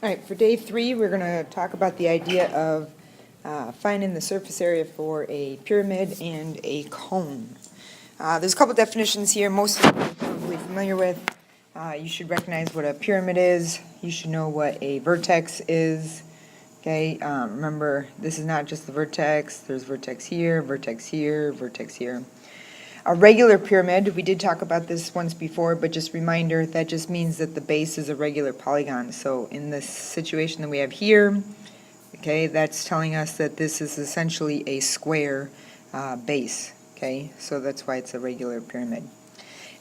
All right, for day 3, we're going to talk about the idea of finding the surface area for a pyramid and a cone. There's a couple definitions here, most of them you're probably familiar with. You should recognize what a pyramid is. You should know what a vertex is. Okay, remember, this is not just the vertex. There's vertex here, vertex here, vertex here. A regular pyramid, we did talk about this once before, but just reminder, that just means that the base is a regular polygon. So in this situation that we have here, okay, that's telling us that this is essentially a square base, okay? So that's why it's a regular pyramid.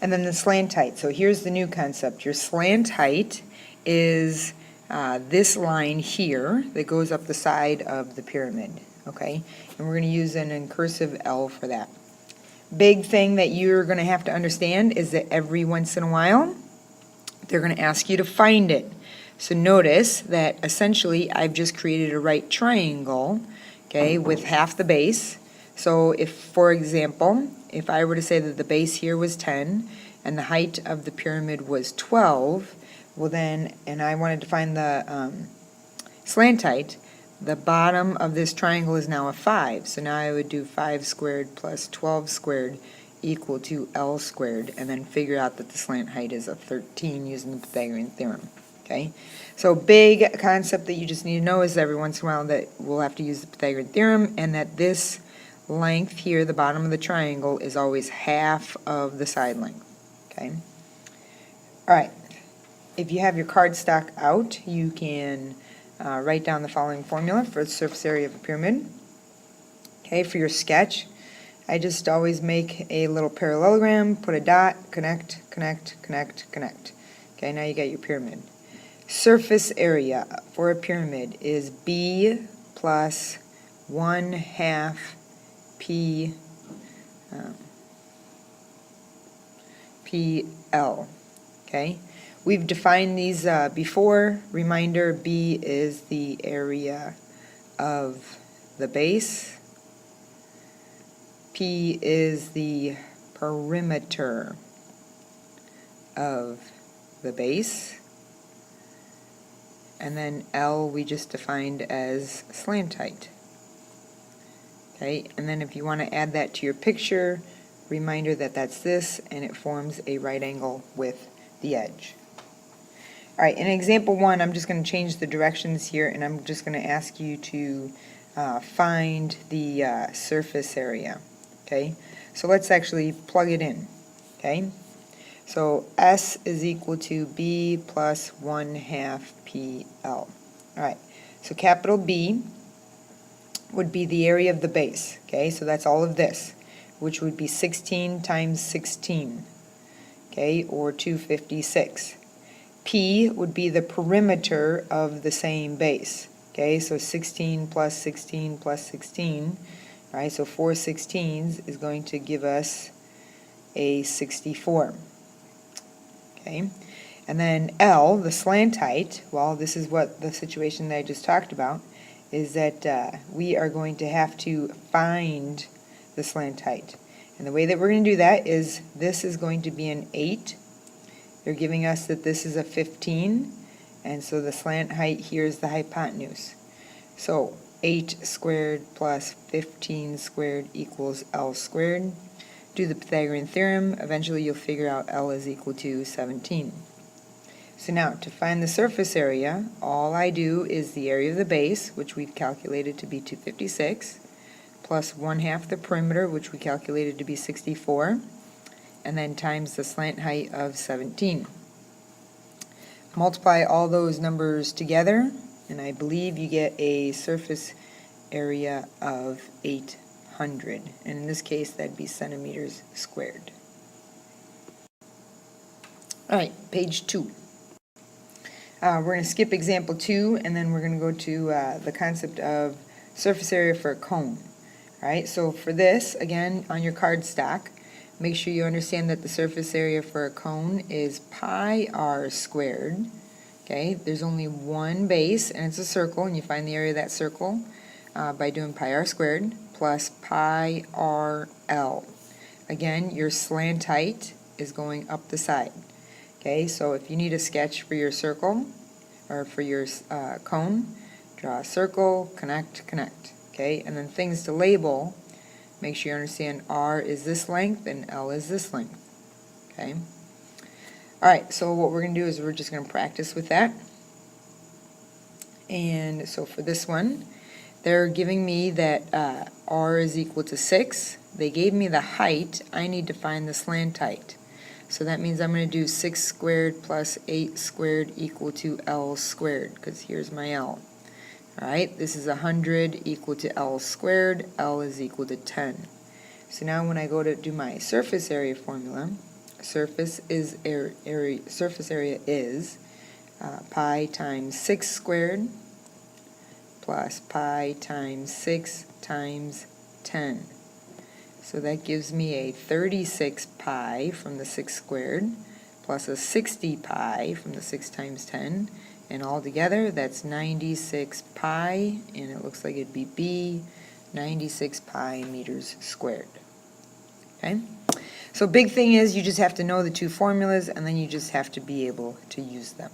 And then the slant height. So here's the new concept. Your slant height is this line here that goes up the side of the pyramid, okay? And we're going to use an incursive L for that. Big thing that you're going to have to understand is that every once in a while, they're going to ask you to find it. So notice that essentially I've just created a right triangle, okay, with half the base. So if, for example, if I were to say that the base here was 10 and the height of the pyramid was 12, well then, and I wanted to find the slant height, the bottom of this triangle is now a 5. So now I would do 5 squared plus 12 squared equal to L squared, and then figure out that the slant height is a 13 using the Pythagorean theorem. Okay, so big concept that you just need to know is every once in a while that we'll have to use the Pythagorean theorem, and that this length here, the bottom of the triangle, is always half of the side length. Okay, all right. If you have your cardstock out, you can write down the following formula for the surface area of a pyramid. Okay, for your sketch, I just always make a little parallelogram, put a dot, connect, connect, connect, connect. Okay, now you got your pyramid. Surface area for a pyramid is B plus 1/2 P PL. Okay, we've defined these before. Reminder, B is the area of the base. P is the perimeter of the base. And then L we just defined as slant height. Okay, and then if you want to add that to your picture, reminder that that's this, and it forms a right angle with the edge. All right, in example 1, I'm just going to change the directions here, and I'm just going to ask you to find the surface area. Okay, so let's actually plug it in. Okay, so S is equal to B plus 1/2 PL. All right, so capital B would be the area of the base. Okay, so that's all of this, which would be 16 times 16, okay, or 256. P would be the perimeter of the same base. Okay, so 16 plus 16 plus 16, right, so 4 16s is going to give us a 64. Okay, and then L, the slant height, well, this is what the situation that I just talked about, is that we are going to have to find the slant height. And the way that we're going to do that is this is going to be an 8. They're giving us that this is a 15, and so the slant height here is the hypotenuse. So 8 squared plus 15 squared equals L squared. Do the Pythagorean theorem, eventually you'll figure out L is equal to 17. So now, to find the surface area, all I do is the area of the base, which we've calculated to be 256, plus 1/2 the perimeter, which we calculated to be 64, and then times the slant height of 17. Multiply all those numbers together, and I believe you get a surface area of 800, and in this case that'd be centimeters squared. All right, page 2. We're going to skip example 2, and then we're going to go to the concept of surface area for a cone. All right, so for this, again, on your cardstock, make sure you understand that the surface area for a cone is pi r squared. Okay, there's only one base, and it's a circle, and you find the area of that circle by doing pi r squared plus pi r L. Again, your slant height is going up the side. Okay, so if you need a sketch for your circle, or for your cone, draw a circle, connect, connect. Okay, and then things to label, make sure you understand R is this length and L is this length. Okay. Alright, so what we're going to do is we're just going to practice with that. And so for this one, they're giving me that R is equal to 6. They gave me the height. I need to find the slant height. So that means I'm going to do 6 squared plus 8 squared equal to L squared, because here's my L. Alright, this is 100 equal to L squared. L is equal to 10. So now when I go to do my surface area formula, surface area is pi times 6 squared plus pi times 6 times 10. So that gives me a 36 pi from the 6 squared plus a 60 pi from the 6 times 10. And all together, that's 96 pi, and it looks like it'd be B, 96 pi meters squared. Okay? So big thing is you just have to know the two formulas, and then you just have to be able to use them.